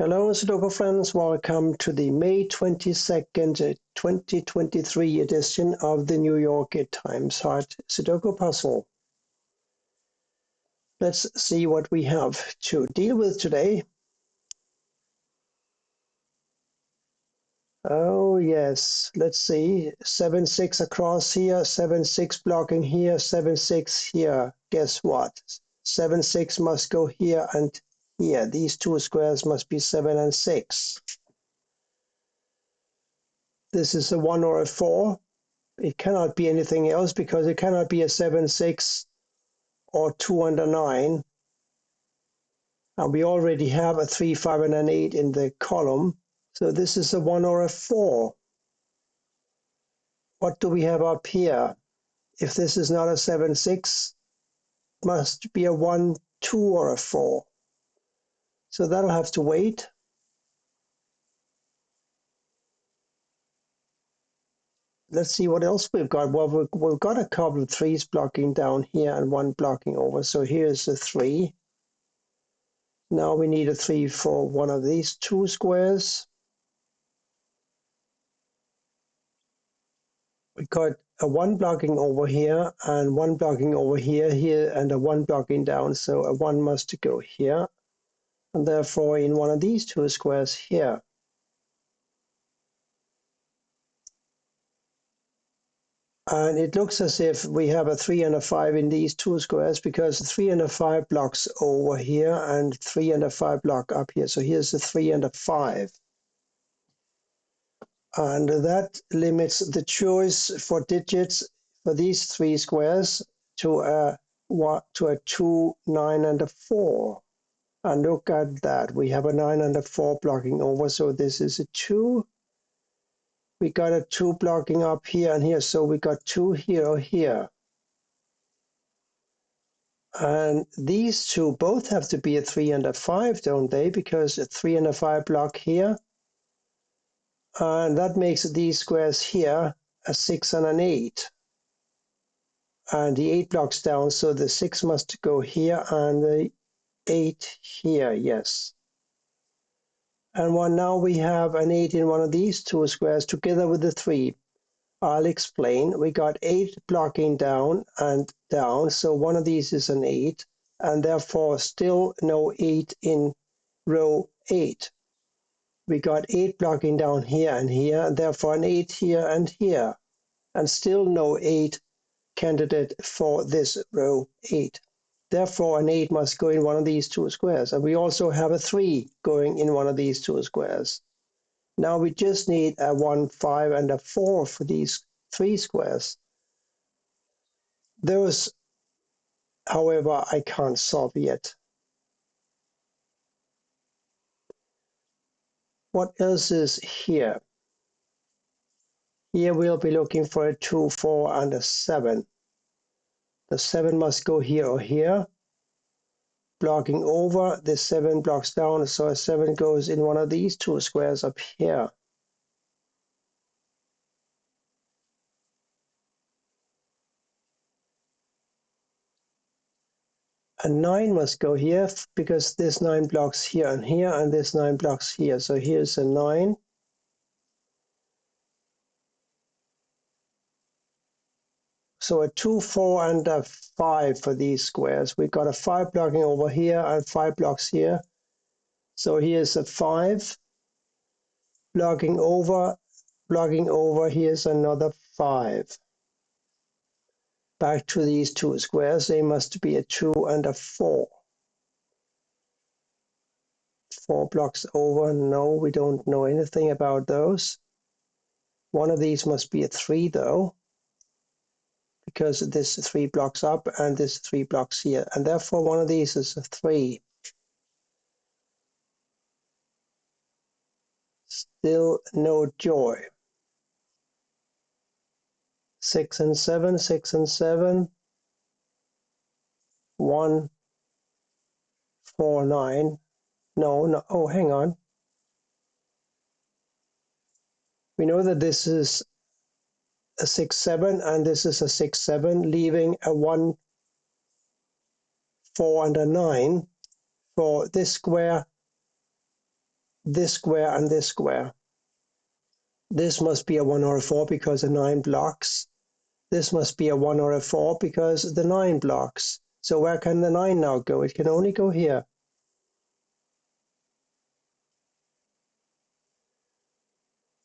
Hello, Sudoku friends. Welcome to the May 22nd, 2023 edition of the New York Times Hard Sudoku Puzzle. Let's see what we have to deal with today. Oh, yes. Let's see. 7-6 across here, 7-6 blocking here, 7-6 here. Guess what? 7-6 must go here and here. These two squares must be 7 and 6. This is a 1 or a 4. It cannot be anything else because it cannot be a 7-6 or 2 and a 9. And we already have a 3, 5, and an 8 in the column. So this is a 1 or a 4. What do we have up here? If this is not a 7-6, it must be a 1, 2, or a 4. So that'll have to wait. Let's see what else we've got. Well, we've got a couple of 3s blocking down here and 1 blocking over. So here's a 3. Now we need a 3 for one of these 2 squares. We got a 1 blocking over here and 1 blocking over here, and a 1 blocking down. So a 1 must go here, and therefore in one of these 2 squares here. And it looks as if we have a 3 and a 5 in these 2 squares because 3 and a 5 blocks over here and 3 and a 5 block up here. So here's a 3 and a 5. And that limits the choice for digits for these 3 squares to a 2, 9, and a 4. And look at that. We have a 9 and a 4 blocking over. So this is a 2. We got a 2 blocking up here and here. So we got 2 here or here. And these 2 both have to be a 3 and a 5, don't they? Because a 3 and a 5 block here. And that makes these squares here a 6 and an 8. And the 8 blocks down. So the 6 must go here and the 8 here. Yes. And now we have an 8 in one of these 2 squares together with the 3. I'll explain. We got 8 blocking down and down, so one of these is an 8, and therefore still no 8 in row 8. We got 8 blocking down here, and therefore an 8 here, and still no 8 candidate for this row 8. Therefore, an 8 must go in one of these 2 squares. And we also have a 3 going in one of these 2 squares. Now we just need a 1, 5, and a 4 for these 3 squares. Those, however, I can't solve yet. What else is here? Here we'll be looking for a 2, 4, and a 7. The 7 must go here or here. Blocking over, the 7 blocks down, so a 7 goes in one of these 2 squares up here. A 9 must go here because this 9 blocks here, and this 9 blocks here. So here's a 9. So a 2, 4, and a 5 for these squares. We've got a 5 blocking over here and 5 blocks here. So here's a 5 blocking over, here's another 5. Back to these 2 squares, they must be a 2 and a 4. 4 blocks over, no, we don't know anything about those. One of these must be a 3 though, because this 3 blocks up and this 3 blocks here, and therefore one of these is a 3. Still no joy. 6 and 7, 6 and 7, 1, 4, 9. No, oh, hang on. We know that this is a 6, 7, and this is a 6, 7, leaving a 1, 4, and a 9 for this square this square and this square. This must be a 1 or a 4 because the 9 blocks. This must be a 1 or a 4 because the 9 blocks. So where can the 9 now go? It can only go here.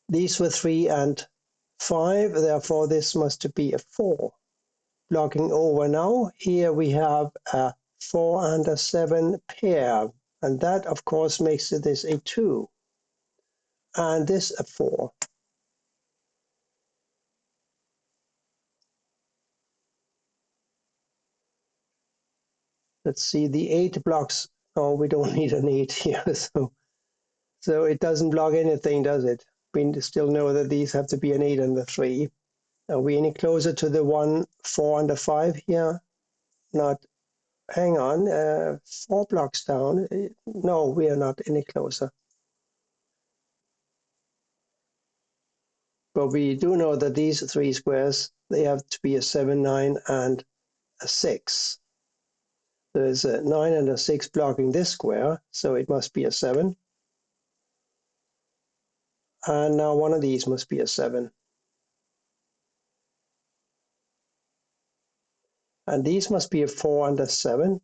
These were 3 and 5, therefore this must be a 4. Blocking over now, here we have a 4 and a 7 pair, and that of course makes this a 2, and this a 4. Let's see, the 8 blocks. Oh, we don't need an 8 here, so it doesn't block anything, does it? We still know that these have to be an 8 and a 3. Are we any closer to the 1, 4 and a 5 here? Not. Hang on, 4 blocks down. No, we are not any closer. But we do know that these 3 squares, they have to be a 7, 9, and a 6. There's a 9 and a 6 blocking this square, so it must be a 7. And now one of these must be a 7. And these must be a 4 and a 7.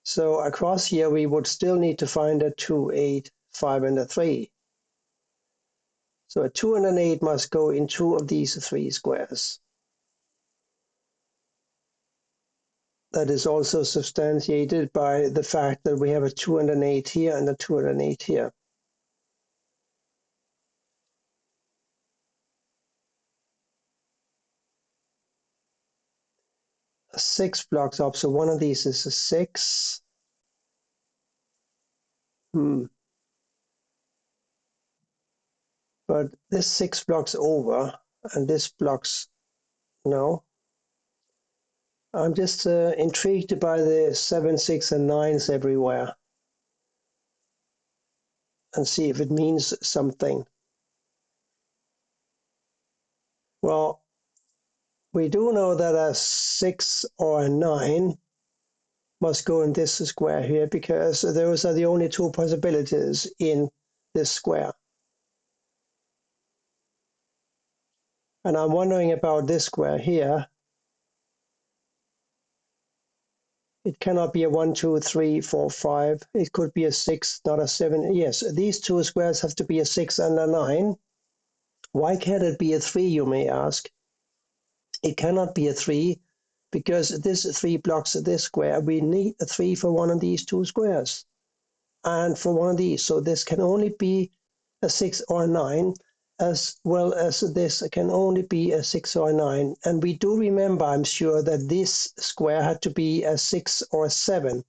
So across here, we would still need to find a 2, 8, 5, and a 3. So a 2 and an 8 must go in 2 of these 3 squares. That is also substantiated by the fact that we have a 2 and an 8 here and a 2 and an 8 here. A 6 blocks up, so one of these is a 6. But this 6 blocks over, and this blocks, no. I'm just intrigued by the 7, 6, and 9s everywhere. And see if it means something. Well, we do know that a 6 or a 9 must go in this square here because those are the only 2 possibilities in this square. And I'm wondering about this square here. It cannot be a 1, 2, 3, 4, 5. It could be a 6, not a 7. Yes, these 2 squares have to be a 6 and a 9. Why can't it be a 3, you may ask? It cannot be a 3 because this 3 blocks this square. We need a 3 for one of these 2 squares and for one of these. So this can only be a 6 or a 9, as well as this can only be a 6 or a 9. And we do remember, I'm sure, that this square had to be a 6 or a 7.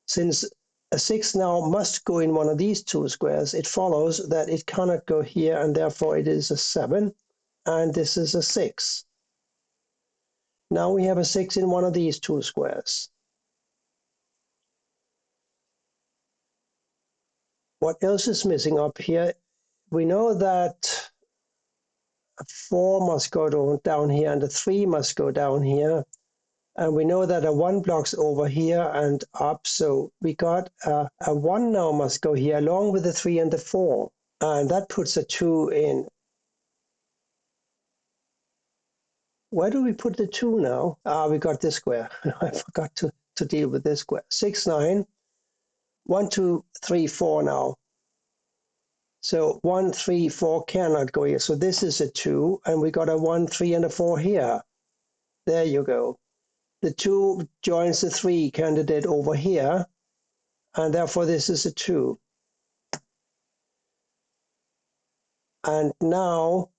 Since a 6 now must go in one of these 2 squares, it follows that it cannot go here, and therefore it is a 7, and this is a 6. Now we have a 6 in one of these 2 squares. What else is missing up here? We know that a 4 must go down here, and a 3 must go down here. And we know that a 1 blocks over here and up, so we got a 1 now must go here along with the 3 and the 4. And that puts a 2 in. Where do we put the 2 now? We got this square. I forgot to deal with this square. 6, 9. 1, 2, 3, 4 now. So 1, 3, 4 cannot go here. So this is a 2, and we got a 1, 3, and a 4 here. There you go. The 2 joins the 3 candidate over here, and therefore this is a 2. And now,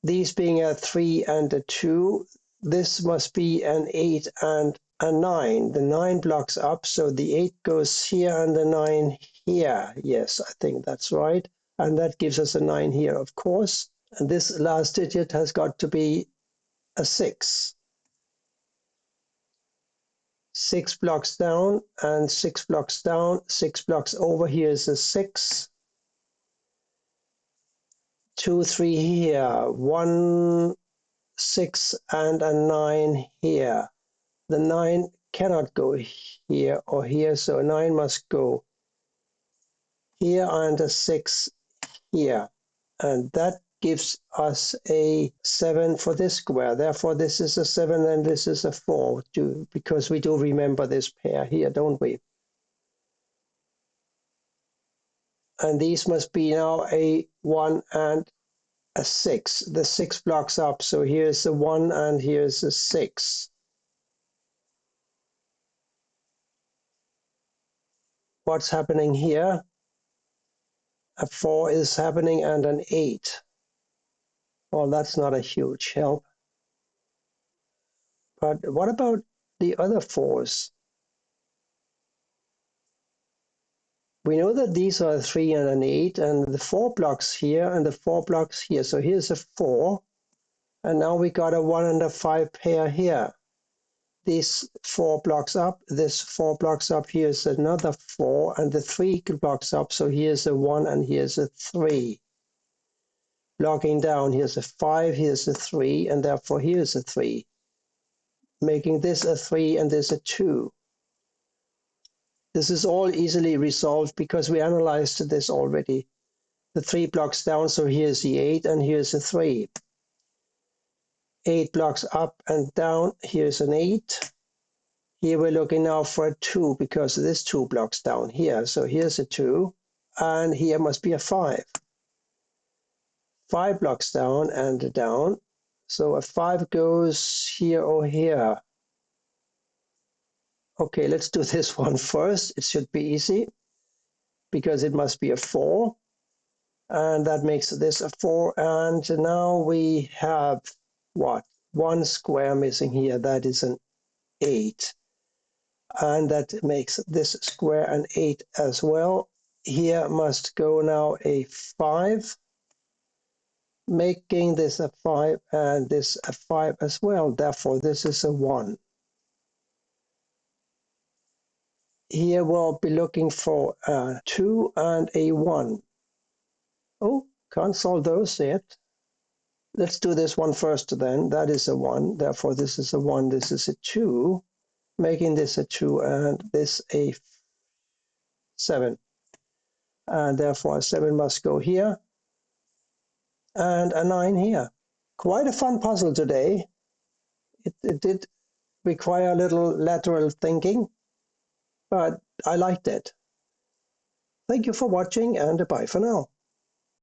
these being a 3 and a 2, this must be an 8 and a 9. The 9 blocks up, so the 8 goes here and the 9 here. Yes, I think that's right. And that gives us a 9 here, of course. And this last digit has got to be a 6. 6 blocks down and 6 blocks down, 6 blocks over here is a 6. 2, 3 here, 1, 6, and a 9 here. The 9 cannot go here or here, so a 9 must go here and a 6 here. And that gives us a 7 for this square. Therefore, this is a 7 and this is a 4, because we do remember this pair here, don't we? And these must be now a 1 and a 6. The 6 blocks up. So here's a 1 and here's a 6. What's happening here? A 4 is happening and an 8. Well, that's not a huge help. But what about the other 4s? We know that these are a 3 and an 8, and the 4 blocks here and the 4 blocks here. So here's a 4, and now we got a 1 and a 5 pair here. These 4 blocks up, this 4 blocks up, here's another 4, and the 3 blocks up, so here's a 1 and here's a 3. Blocking down, here's a 5, here's a 3, and therefore here's a 3. Making this a 3 and this a 2. This is all easily resolved because we analyzed this already. The 3 blocks down, so here's the 8 and here's a 3. 8 blocks up and down, here's an 8. Here we're looking now for a 2 because this 2 blocks down here. So here's a 2, and here must be a 5. 5 blocks down and down. So a 5 goes here or here. Okay, let's do this one first. It should be easy because it must be a 4. And that makes this a 4. And now we have what? 1 square missing here. That is an 8. And that makes this square an 8 as well. Here must go now a 5, making this a 5 and this a 5 as well. Therefore, this is a 1. Here we'll be looking for a 2 and a 1. Oh, can't solve those yet. Let's do this one first then. That is a 1. Therefore, this is a 1. This is a 2. Making this a 2 and this a 7. And therefore, a 7 must go here. And a 9 here. Quite a fun puzzle today. It did require a little lateral thinking, but I liked it. Thank you for watching and bye for now.